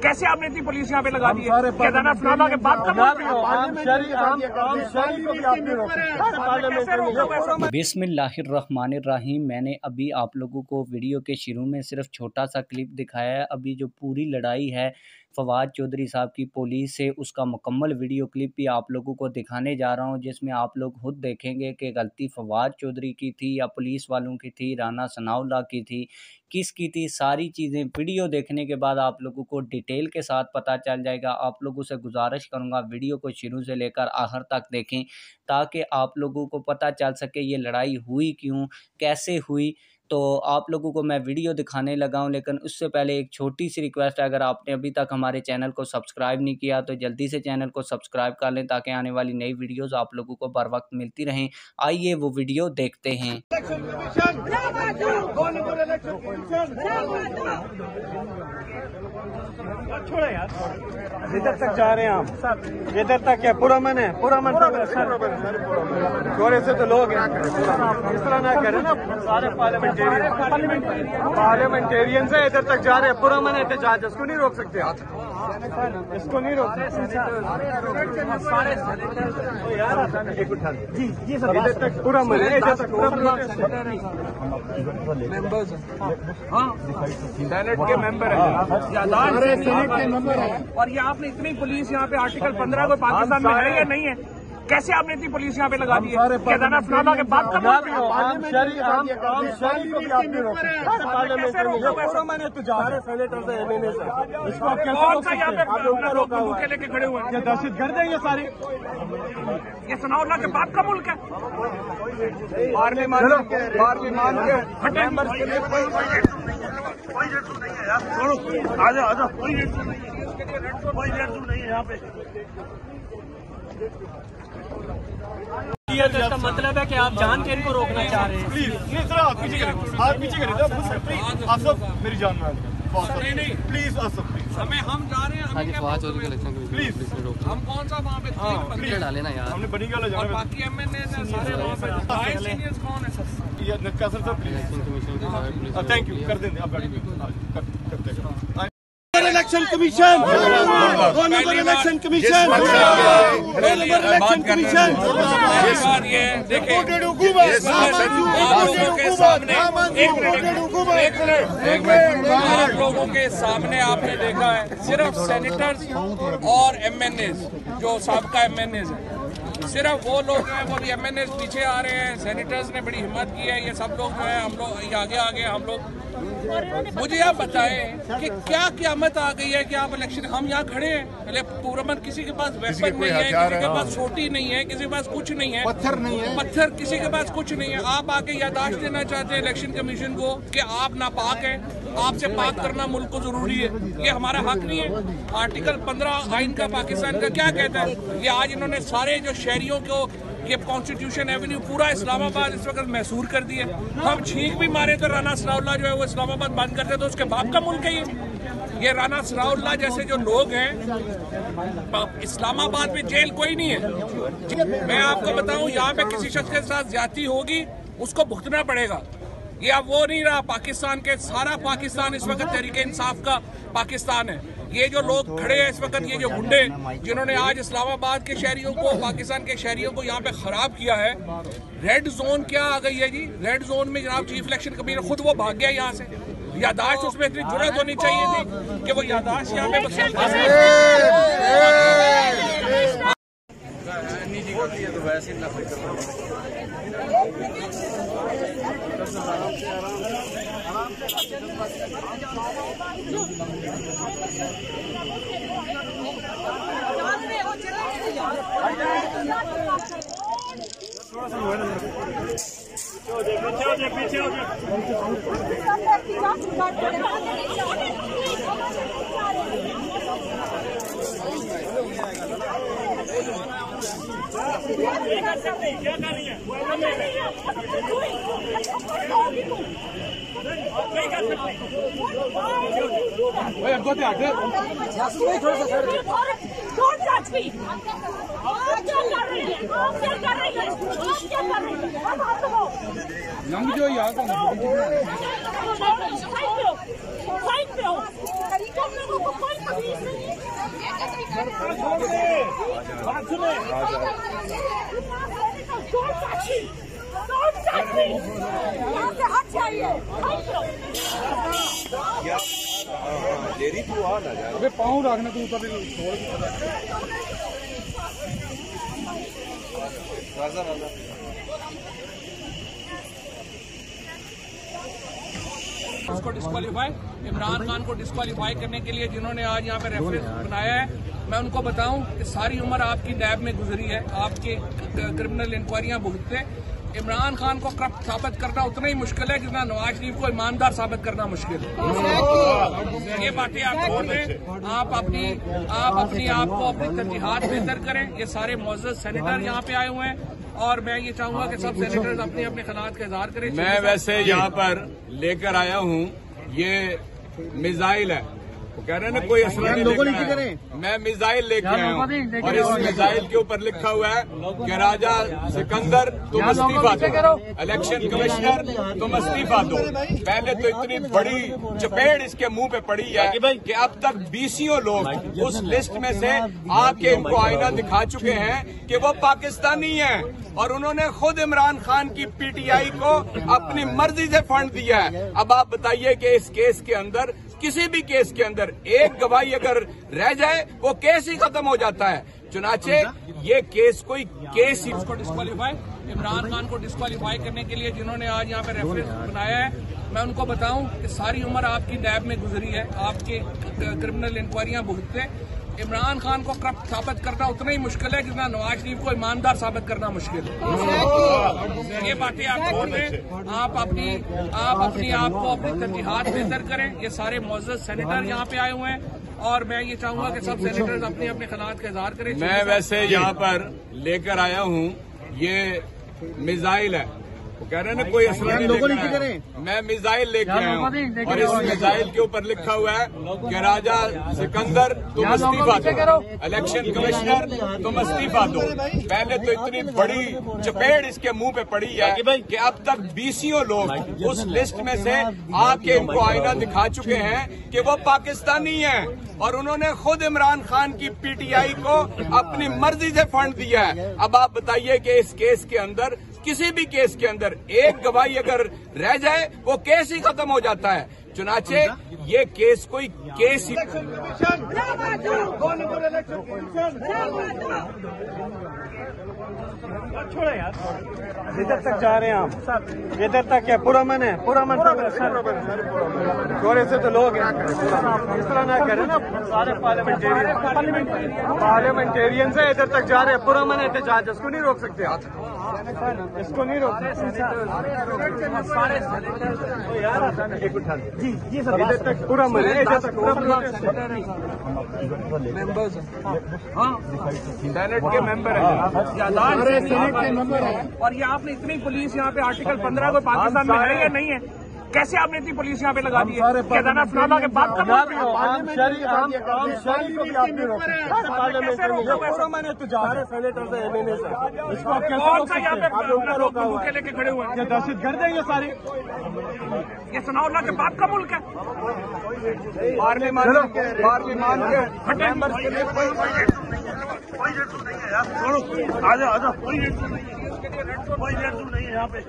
कैसे आपने इतनी पुलिस यहाँ पे लगा दी है? केदारनाथ सुनाला के बाद बिस्मिल्लाहिर्रहमानिर्रहीम। मैंने अभी आप लोगों को वीडियो के शुरू में सिर्फ छोटा सा क्लिप दिखाया है। अभी जो पूरी लड़ाई है फवाद चौधरी साहब की पुलिस से, उसका मुकम्मल वीडियो क्लिप भी आप लोगों को दिखाने जा रहा हूं, जिसमें आप लोग खुद देखेंगे कि गलती फवाद चौधरी की थी या पुलिस वालों की थी, राना सनाउल्लाह की थी, किसकी थी। सारी चीज़ें वीडियो देखने के बाद आप लोगों को डिटेल के साथ पता चल जाएगा। आप लोगों से गुजारिश करूंगा वीडियो को शुरू से लेकर आखिर तक देखें, ताकि आप लोगों को पता चल सके ये लड़ाई हुई क्यों, कैसे हुई। तो आप लोगों को मैं वीडियो दिखाने लगा हूं, लेकिन उससे पहले एक छोटी सी रिक्वेस्ट है, अगर आपने अभी तक हमारे चैनल को सब्सक्राइब नहीं किया तो जल्दी से चैनल को सब्सक्राइब कर लें, ताकि आने वाली नई वीडियोस आप लोगों को बर वक्त मिलती रहें। आइए वो वीडियो देखते हैं। छोड़ो यार, इधर तक जा रहे हैं हम, इधर तक क्या पूरा मन है, पूरा मन थोड़े से तो लोग हैं, इस तरह ना करें ना। सारे पार्लियामेंटेरियन से इधर तक जा रहे हैं, पूरा मन एहतजाज, इसको नहीं रोक सकते आप, इसको नहीं रोक सकते जी जी सर। इधर तक पूरा मन है, इधर तक पूरा मेंबर्स, हाँ सेनेट के मेंबर है, सेनेट के मेंबर है। और ये आपने इतनी पुलिस यहाँ पे आर्टिकल 15 को पाकिस्तान में है या नहीं है? कैसे आपने इतनी पुलिस यहाँ पे लगा दी है? केदारनाथ सुनाला के बाद मैंने लेके खड़े हुए हैं, दहशत गर्द है ये सारे। ये सनाउल्लाह के बाद का मुल्क है। पार्लियामान के मेंबर के लिए कोई रेटू नहीं है यार, छोड़ो, आजा आजा, कोई रेटू नहीं है, कोई रेटू नहीं है यहाँ पे। इसका मतलब है कि आप जान के इनको रोकना चाह रहे हैं। प्लीज आप पीछे करें, आप पीछे करें, आप सब मेरी जान में नहीं, प्लीज आप सब, हमें हम जा रहे हैं, प्लीज हम कौन सा वहाँ पे डाले ना यार, हमने बनी गला जाना, बाकी एमएनए सारे वहाँ पे सीनियर्स कौन है सर? ये नक्का सर प्लीज, थैंक यू, कर देंगे आप गाड़ी करते हैं। Election commission, election commission, election commission, ये देखिए आप लोगों के सामने आपने देखा है सिर्फ सेनेटर्स और एमएनएस, जो साबका एमएनएस है, सिर्फ वो लोग हैं, वो भी एमएनएस पीछे आ रहे हैं। सेनेटर्स ने बड़ी हिम्मत की है, ये सब लोग जो है, हम लोग आगे हम लोग। मुझे आप बताएं कि क्या क़यामत आ गई है कि आप इलेक्शन, हम यहाँ खड़े हैं, पहले पूरा मन, किसी के पास वेपन नहीं है, किसी के पास छोटी नहीं है, किसी के पास कुछ नहीं है, पत्थर नहीं है, पत्थर किसी के पास कुछ नहीं है। आप आके यादाश्त देना चाहते हैं इलेक्शन कमीशन को कि आप नापाक हैं, आपसे पाक करना मुल्क को जरूरी है, ये हमारा हक नहीं है। आर्टिकल 15 आइन का पाकिस्तान का क्या कहता है? ये आज इन्होंने सारे जो शहरियों को, ये कॉन्स्टिट्यूशन एवेन्यू पूरा इस्लामाबाद इस वक्त महसूर कर दिए। हम छींक भी मारे तो राना सनाउल्लाह जो है वो इस्लामाबाद बंद करते, तो उसके बाप का मुल्क है ये राना सनाउल्लाह जैसे जो लोग हैं, इस्लामाबाद में जेल कोई नहीं है। मैं आपको बताऊं, यहाँ पे किसी शख्स के साथ ज्यादती होगी उसको भुगतना पड़ेगा। ये अब वो नहीं रहा पाकिस्तान के, सारा पाकिस्तान इस वक्त तहरीके इंसाफ का पाकिस्तान है। ये जो लोग खड़े हैं इस वक्त, ये जो गुंडे जिन्होंने आज इस्लामाबाद के शहरियों को, पाकिस्तान के शहरियों को यहाँ पे खराब किया है। रेड जोन क्या आ गई है जी? रेड जोन में जनाब चीफ इलेक्शन कमीशनर खुद वो भाग गया यहाँ से। यादाश्त उसमें इतनी जुर्रत होनी चाहिए थी कि वो यादाश्त यहाँ पे पीछे हो जाए। क्या कर रही है? लंग जो यार लोगों को कोई तकलीफ देरी तू आ ना यार, पाँव रखना तू ऊपर उसको डिस्क्वालीफाई, इमरान खान को डिस्क्वालीफाई करने के लिए जिन्होंने आज यहाँ पे रेफरेंस बनाया है, मैं उनको बताऊं कि सारी उम्र आपकी नैब में गुजरी है, आपके क्रिमिनल इंक्वायरियां भुगतते। इमरान खान को करप्ट साबित करना उतना ही मुश्किल है जितना नवाज शरीफ को ईमानदार साबित करना मुश्किल है। ये बातें आप छोड़ दें, आप अपनी आपको अपनी तरजीहात बेहतर करें। ये सारे मौजूद सेनेटर यहाँ पे आए हुए हैं और मैं ये चाहूंगा कि सब सेनेटर्स अपने अपने खिलाफ का इजहार करें। मैं वैसे यहाँ पर लेकर आया हूँ, ये मिसाइल है, वो कह रहे हैं ना कोई असला नहीं लेकर आया। मैं मिसाइल लेकर आया हूँ और इस मिसाइल के ऊपर लिखा हुआ है कि राजा सिकंदर तुम इस्तीफा दो, इलेक्शन कमिश्नर तुम इस्तीफा दो। पहले तो इतनी बड़ी चपेट इसके मुंह पे पड़ी है कि अब तक 20 लोग उस लिस्ट में से आके इनको आईना दिखा चुके हैं कि वो पाकिस्तानी हैं और उन्होंने खुद इमरान खान की पीटीआई को अपनी मर्जी से फंड दिया है। अब आप बताइए कि इस केस के अंदर, किसी भी केस के अंदर एक गवाही अगर रह जाए वो केस ही खत्म हो जाता है। चुनाचे ये केस कोई केस ही। उसको डिस्क्वालीफाई, इमरान खान को डिस्क्वालीफाई करने के लिए जिन्होंने आज यहाँ पे रेफरेंस बनाया है, मैं उनको बताऊं कि सारी उम्र आपकी नैब में गुजरी है, आपके क्रिमिनल इंक्वायरियां भुगतते। इमरान खान को करप्ट साबित करना उतना ही मुश्किल है जितना नवाज शरीफ को ईमानदार साबित करना मुश्किल है। ये बातें आप छोड़ दें, आप अपनी आपको अपनी तरजीहात बेहतर करें। ये सारे मौजूद सेनेटर यहाँ पे आए हुए हैं और मैं ये चाहूंगा कि सब सेनेटर्स अपने अपने खिलाफ का इजहार करें। मैं वैसे यहाँ पर लेकर आया हूँ, ये मिसाइल है, वो कह रहे हैं ना कोई असला नहीं लेकर आया। मैं मिसाइल लेकर आया हूँ और इस मिसाइल के ऊपर लिखा हुआ है कि राजा सिकंदर तुम इस्तीफा दो, इलेक्शन कमिश्नर तुम इस्तीफा दो। पहले तो इतनी बड़ी चपेट इसके मुंह पे पड़ी है कि अब तक 20 लोग उस लिस्ट में से आके इनको आईना दिखा चुके हैं कि वो पाकिस्तानी हैं और उन्होंने खुद इमरान खान की पीटीआई को अपनी मर्जी से फंड दिया है। अब आप बताइए कि इस केस के अंदर, किसी भी केस के अंदर एक गवाही अगर रह जाए वो केस ही खत्म हो जाता है। चुनाचे ये केस कोई केस ही। छोड़ो यार, इधर तक जा रहे हैं आप, इधर तक क्या पूरा मन है, पूरा मन थोड़े से तो लोग हैं, इस तरह ना करें ना। सारे पार्लियामेंटेरियन से इधर तक जा रहे हैं, पूरा मन है एहतजाज, इसको नहीं रोक सकते आप, इसको नहीं रोक सकते यार। एक उठा जी सर, इधर तक पूरा मन है, इधर तक पूरा मेंबर्स सेनेट के मेंबर हैं, और ये आपने इतनी पुलिस यहाँ पे आर्टिकल 15 को पाकिस्तान में है या नहीं है? कैसे आपने इतनी पुलिस यहाँ पे लगा दी है? केदारनाथ फलाना के बाद कौन सा यहाँ पे भूखे लेके खड़े हुए हैं? दहशत गर्द है ये सारे, ये सनाउल्लाह के बाद का मुल्क है। पार्लियामान के मेंबर्स के लिए आजा कोई रेड नहीं है यहाँ पे।